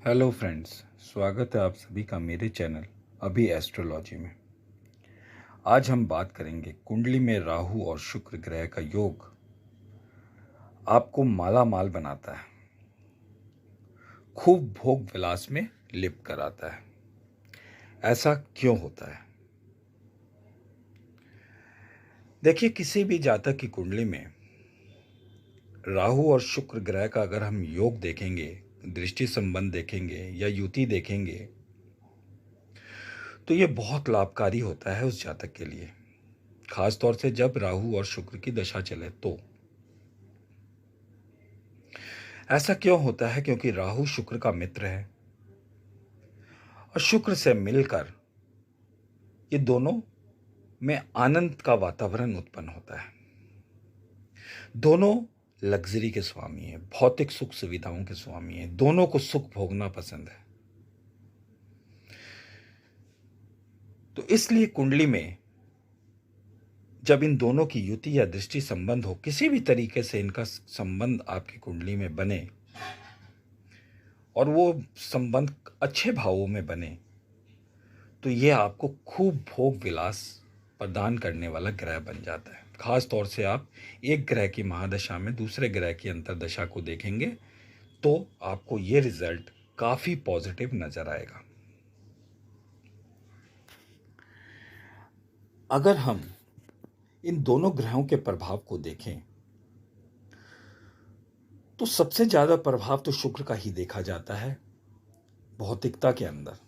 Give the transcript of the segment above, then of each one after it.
Hello friends, स्वागत है आप सभी का मेरे चैनल अभी एस्ट्रोलॉजी में। आज हम बात करेंगे कुंडली में राहु और शुक्र ग्रह का योग आपको माला माल बनाता है, खूब भोग विलास में लिप्त कराता है। ऐसा क्यों होता है? देखिए, किसी भी जातक की कुंडली में राहु और शुक्र ग्रह का अगर हम योग देखेंगे, दृष्टि संबंध देखेंगे या युति देखेंगे, तो ये बहुत लाभकारी होता है उस जातक के लिए, खास तौर से जब राहु और शुक्र की दशा चले तो। ऐसा क्यों होता है? क्योंकि राहु शुक्र का मित्र है और शुक्र से मिलकर ये दोनों में आनंद का वातावरण उत्पन्न होता है। दोनों लग्जरी के स्वामी हैं, भौतिक सुख सुविधाओं के स्वामी हैं, दोनों को सुख भोगना पसंद है। तो इसलिए कुंडली में जब इन दोनों की युति या दृष्टि संबंध हो, किसी भी तरीके से इनका संबंध आपकी कुंडली में बने और वो संबंध अच्छे भावों में बने, तो ये आपको खूब भोग विलास प्रदान करने वाला ग्रह बन जाता है। खास तौर से आप एक ग्रह की महादशा में दूसरे ग्रह की अंतर्दशा को देखेंगे तो आपको ये रिजल्ट काफी पॉजिटिव नजर आएगा। अगर हम इन दोनों ग्रहों के प्रभाव को देखें तो सबसे ज्यादा प्रभाव तो शुक्र का ही देखा जाता है भौतिकता के अंदर।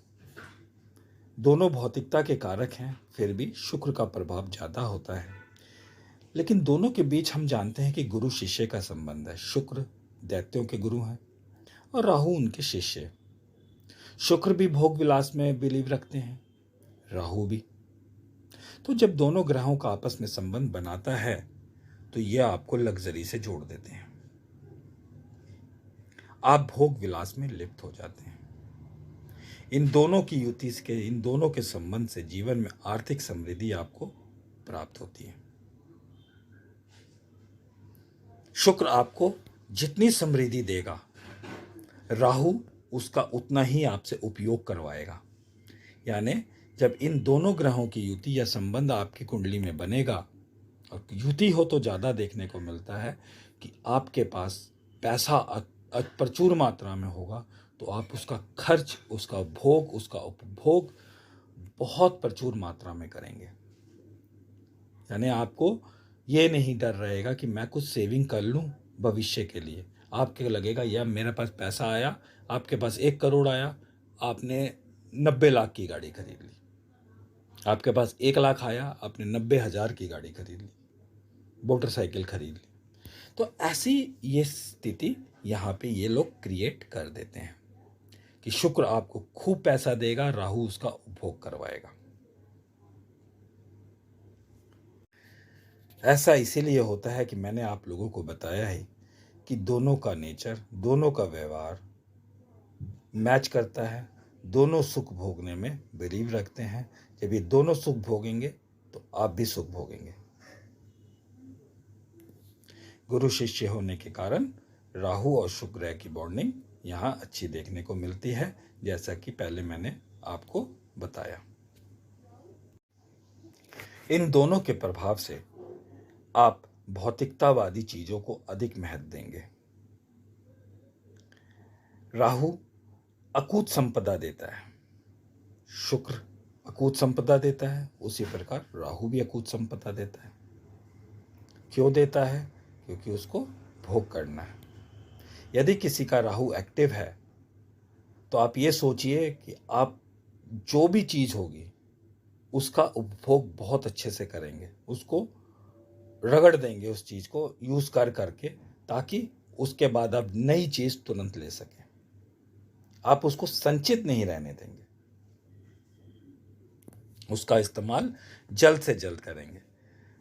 दोनों भौतिकता के कारक हैं, फिर भी शुक्र का प्रभाव ज्यादा होता है। लेकिन दोनों के बीच हम जानते हैं कि गुरु शिष्य का संबंध है। शुक्र दैत्यों के गुरु हैं और राहु उनके शिष्य। शुक्र भी भोग विलास में बिलीव रखते हैं, राहु भी। तो जब दोनों ग्रहों का आपस में संबंध बनाता है तो यह आपको लग्जरी से जोड़ देते हैं। आप भोग विलास में लिप्त हो जाते हैं। इन दोनों की युति के, इन दोनों के संबंध से जीवन में आर्थिक समृद्धि आपको प्राप्त होती है। शुक्र आपको जितनी समृद्धि देगा, राहु उसका उतना ही आपसे उपयोग करवाएगा। यानी जब इन दोनों ग्रहों की युति या संबंध आपकी कुंडली में बनेगा, और युति हो तो ज़्यादा देखने को मिलता है कि आपके पास पैसा प्रचुर मात्रा में होगा, तो आप उसका खर्च, उसका भोग, उसका उपभोग बहुत प्रचुर मात्रा में करेंगे। यानी आपको ये नहीं डर रहेगा कि मैं कुछ सेविंग कर लूं भविष्य के लिए। आपके लगेगा यार मेरे पास पैसा आया, आपके पास 1 करोड़ आया, आपने 90 लाख की गाड़ी खरीद ली। आपके पास 1 लाख आया, आपने 90,000 की गाड़ी खरीद ली, मोटरसाइकिल खरीद ली। तो ऐसी ये स्थिति यहाँ पे ये लोग क्रिएट कर देते हैं कि शुक्र आपको खूब पैसा देगा, राहु उसका उपभोग करवाएगा। ऐसा इसीलिए होता है कि मैंने आप लोगों को बताया है कि दोनों का नेचर, दोनों का व्यवहार मैच करता है। दोनों सुख भोगने में बिलीव रखते हैं। जब ये दोनों सुख भोगेंगे तो आप भी सुख भोगेंगे। गुरु शिष्य होने के कारण राहु और शुक्र ग्रह की बॉन्डिंग यहाँ अच्छी देखने को मिलती है, जैसा कि पहले मैंने आपको बताया। इन दोनों के प्रभाव से आप भौतिकतावादी चीजों को अधिक महत्व देंगे। राहु अकूत संपदा देता है, शुक्र अकूत संपदा देता है, उसी प्रकार राहु भी अकूत संपदा देता है। क्यों देता है? क्योंकि उसको भोग करना है। यदि किसी का राहु एक्टिव है तो आप ये सोचिए कि आप जो भी चीज होगी उसका उपभोग बहुत अच्छे से करेंगे, उसको रगड़ देंगे, उस चीज को यूज करके, ताकि उसके बाद आप नई चीज तुरंत ले सकें। आप उसको संचित नहीं रहने देंगे, उसका इस्तेमाल जल्द से जल्द करेंगे।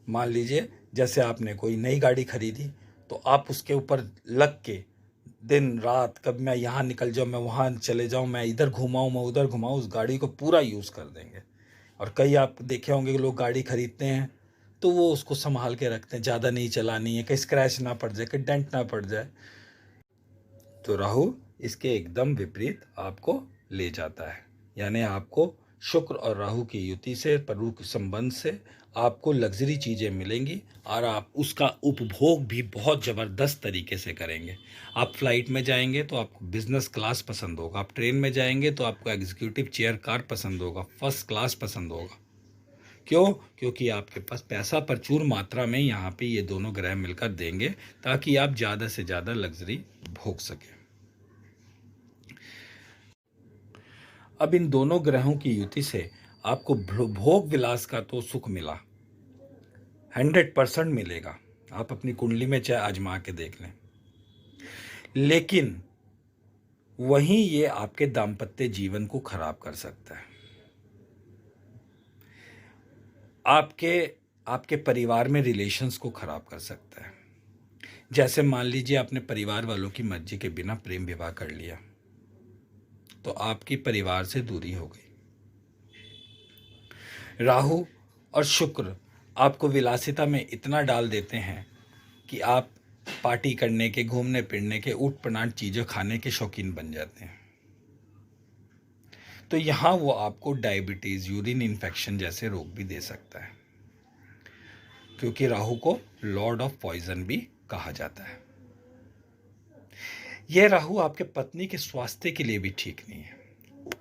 मान लीजिए जैसे आपने कोई नई गाड़ी खरीदी, तो आप उसके ऊपर लग के दिन रात, कब मैं यहाँ निकल जाऊँ, मैं वहाँ चले जाऊँ, मैं इधर घुमाऊँ, मैं उधर घुमाऊँ, उस गाड़ी को पूरा यूज़ कर देंगे। और कई आप देखे होंगे लोग गाड़ी खरीदते हैं तो वो उसको संभाल के रखते हैं, ज़्यादा नहीं चलानी है, कहीं स्क्रैच ना पड़ जाए, कहीं डेंट ना पड़ जाए। तो राहु इसके एकदम विपरीत आपको ले जाता है। यानी आपको शुक्र और राहु की युति से, प्रभु के संबंध से आपको लग्जरी चीज़ें मिलेंगी और आप उसका उपभोग भी बहुत ज़बरदस्त तरीके से करेंगे। आप फ्लाइट में जाएंगे तो आपको बिजनेस क्लास पसंद होगा, आप ट्रेन में जाएंगे तो आपको एग्जीक्यूटिव चेयर कार पसंद होगा, फर्स्ट क्लास पसंद होगा। क्यों? क्योंकि आपके पास पैसा प्रचुर मात्रा में यहाँ पे ये दोनों ग्रह मिलकर देंगे ताकि आप ज़्यादा से ज़्यादा लग्जरी भोग सकें। अब इन दोनों ग्रहों की युति से आपको भोग विलास का तो सुख मिला, 100% मिलेगा। आप अपनी कुंडली में चाहे आजमा के देख लें। लेकिन वहीं ये आपके दाम्पत्य जीवन को खराब कर सकता है। आपके परिवार में रिलेशंस को खराब कर सकता है। जैसे मान लीजिए आपने परिवार वालों की मर्जी के बिना प्रेम विवाह कर लिया तो आपकी परिवार से दूरी हो गई। राहु और शुक्र आपको विलासिता में इतना डाल देते हैं कि आप पार्टी करने के, घूमने फिरने के, ऊट पटांग चीज़ें खाने के शौकीन बन जाते हैं। तो यहाँ वो आपको डायबिटीज़, यूरिन इन्फेक्शन जैसे रोग भी दे सकता है, क्योंकि राहु को लॉर्ड ऑफ पॉइजन भी कहा जाता है। यह राहु आपके पत्नी के स्वास्थ्य के लिए भी ठीक नहीं है।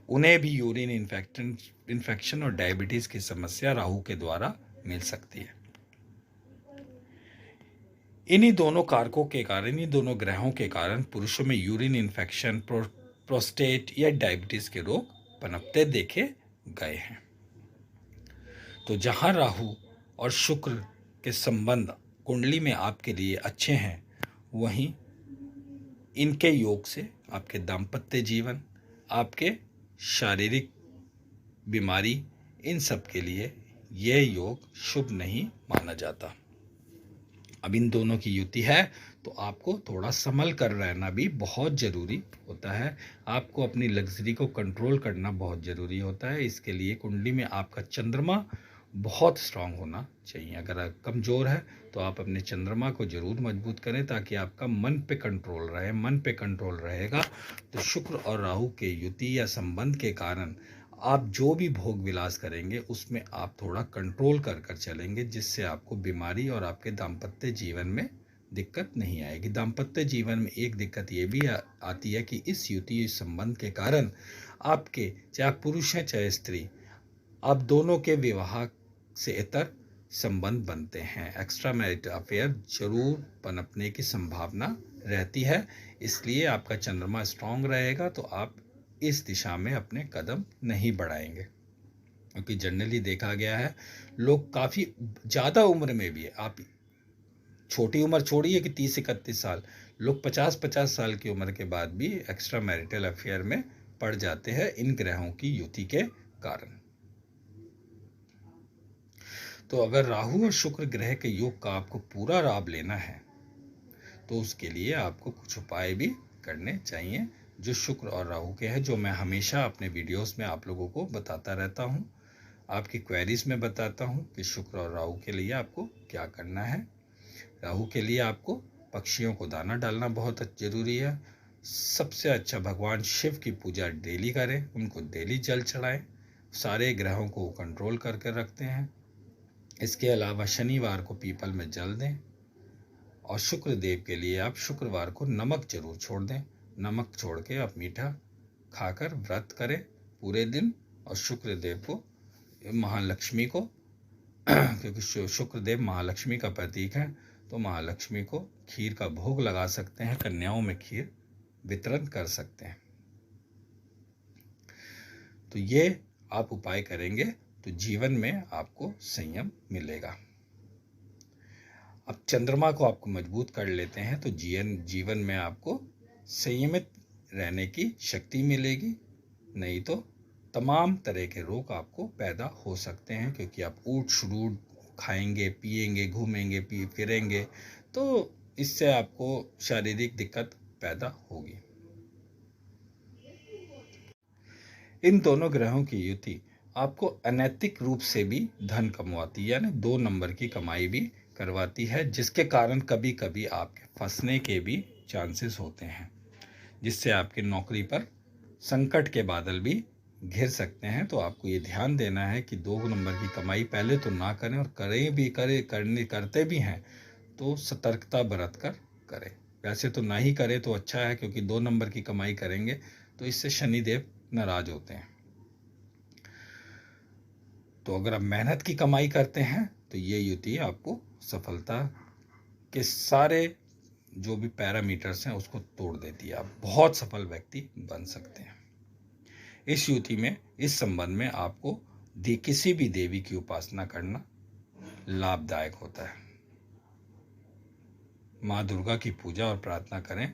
उन्हें भी यूरिन इन्फेक्शन और डायबिटीज की समस्या राहु के द्वारा मिल सकती है। इन्हीं दोनों कारकों के कारण, इन्हीं दोनों ग्रहों के कारण पुरुषों में यूरिन इन्फेक्शन, प्रोस्टेट या डायबिटीज के रोग पनपते देखे गए हैं। तो जहां राहु और शुक्र के संबंध कुंडली में आपके लिए अच्छे हैं, वहीं इनके योग से आपके दाम्पत्य जीवन, आपके शारीरिक बीमारी, इन सब के लिए यह योग शुभ नहीं माना जाता। अब इन दोनों की युति है तो आपको थोड़ा संभल कर रहना भी बहुत ज़रूरी होता है। आपको अपनी लग्जरी को कंट्रोल करना बहुत ज़रूरी होता है। इसके लिए कुंडली में आपका चंद्रमा बहुत स्ट्रांग होना चाहिए। अगर आप कमज़ोर है तो आप अपने चंद्रमा को ज़रूर मजबूत करें ताकि आपका मन पे कंट्रोल रहे। मन पे कंट्रोल रहेगा तो शुक्र और राहु के युति या संबंध के कारण आप जो भी भोग विलास करेंगे उसमें आप थोड़ा कंट्रोल कर कर चलेंगे, जिससे आपको बीमारी और आपके दाम्पत्य जीवन में दिक्कत नहीं आएगी। दाम्पत्य जीवन में एक दिक्कत ये भी आती है कि इस युति, इस संबंध के कारण आपके, चाहे पुरुष हैं चाहे स्त्री, आप दोनों के विवाह से इतर संबंध बनते हैं। एक्स्ट्रा मैरिटल अफेयर जरूर पनपने की संभावना रहती है। इसलिए आपका चंद्रमा स्ट्रांग रहेगा तो आप इस दिशा में अपने कदम नहीं बढ़ाएंगे, क्योंकि जनरली देखा गया है लोग काफ़ी ज़्यादा उम्र में भी, आप छोटी उम्र छोड़िए कि 30-31 साल, लोग 50-50 साल की उम्र के बाद भी एक्स्ट्रा मैरिटल अफेयर में पड़ जाते हैं इन ग्रहों की युति के कारण। तो अगर राहु और शुक्र ग्रह के योग का आपको पूरा लाभ लेना है तो उसके लिए आपको कुछ उपाय भी करने चाहिए जो शुक्र और राहु के हैं, जो मैं हमेशा अपने वीडियोस में आप लोगों को बताता रहता हूं। आपकी क्वेरीज में बताता हूं कि शुक्र और राहु के लिए आपको क्या करना है। राहु के लिए आपको पक्षियों को दाना डालना बहुत जरूरी है। सबसे अच्छा भगवान शिव की पूजा डेली करें, उनको डेली जल चढ़ाएं। सारे ग्रहों को कंट्रोल करके रखते हैं। इसके अलावा शनिवार को पीपल में जल दें और शुक्र देव के लिए आप शुक्रवार को नमक जरूर छोड़ दें। नमक छोड़ के आप मीठा खाकर व्रत करें पूरे दिन। और शुक्र देव को, महालक्ष्मी को क्योंकि शुक्र देव महालक्ष्मी का प्रतीक है, तो महालक्ष्मी को खीर का भोग लगा सकते हैं, कन्याओं में खीर वितरण कर सकते हैं। तो ये आप उपाय करेंगे तो जीवन में आपको संयम मिलेगा। अब चंद्रमा को आपको मजबूत कर लेते हैं तो जीवन में आपको संयमित रहने की शक्ति मिलेगी। नहीं तो तमाम तरह के रोग आपको पैदा हो सकते हैं, क्योंकि आप ऊट शुरूट खाएंगे, पिएंगे, घूमेंगे, फिरेंगे, तो इससे आपको शारीरिक दिक्कत पैदा होगी। इन दोनों ग्रहों की युति आपको अनैतिक रूप से भी धन कमवाती है, यानी 2 नंबर की कमाई भी करवाती है, जिसके कारण कभी कभी आपके फंसने के भी चांसेस होते हैं। जिससे आपकी नौकरी पर संकट के बादल भी घिर सकते हैं। तो आपको ये ध्यान देना है कि 2 नंबर की कमाई पहले तो ना करें, और करते भी हैं तो सतर्कता बरत कर करें। वैसे तो ना ही करें तो अच्छा है, क्योंकि 2 नंबर की कमाई करेंगे तो इससे शनिदेव नाराज होते हैं। तो अगर आप मेहनत की कमाई करते हैं तो ये युति आपको सफलता के सारे जो भी पैरामीटर्स हैं उसको तोड़ देती है। आप बहुत सफल व्यक्ति बन सकते हैं। इस युति में, इस संबंध में आपको किसी भी देवी की उपासना करना लाभदायक होता है। माँ दुर्गा की पूजा और प्रार्थना करें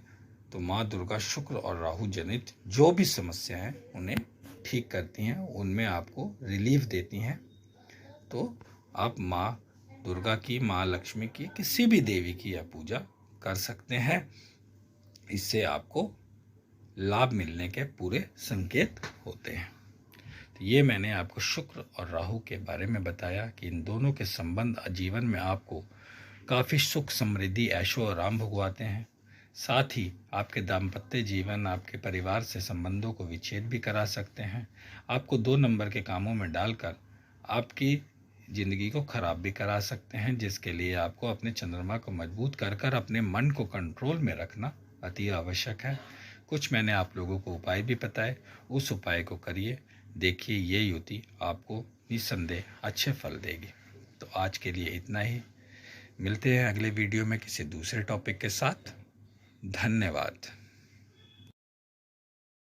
तो माँ दुर्गा शुक्र और राहु जनित जो भी समस्या है उन्हें ठीक करती हैं, उनमें आपको रिलीफ देती हैं। तो आप माँ दुर्गा की, माँ लक्ष्मी की, किसी भी देवी की यह पूजा कर सकते हैं। इससे आपको लाभ मिलने के पूरे संकेत होते हैं। तो ये मैंने आपको शुक्र और राहु के बारे में बताया कि इन दोनों के संबंध जीवन में आपको काफ़ी सुख, समृद्धि, ऐशो आराम भुगवाते हैं। साथ ही आपके दाम्पत्य जीवन, आपके परिवार से संबंधों को विच्छेद भी करा सकते हैं। आपको 2 नंबर के कामों में डालकर आपकी जिंदगी को खराब भी करा सकते हैं, जिसके लिए आपको अपने चंद्रमा को मजबूत कर कर अपने मन को कंट्रोल में रखना अति आवश्यक है। कुछ मैंने आप लोगों को उपाय भी बताए, उस उपाय को करिए, देखिए ये युति आपको निस्संदेह अच्छे फल देगी। तो आज के लिए इतना ही। मिलते हैं अगले वीडियो में किसी दूसरे टॉपिक के साथ। धन्यवाद।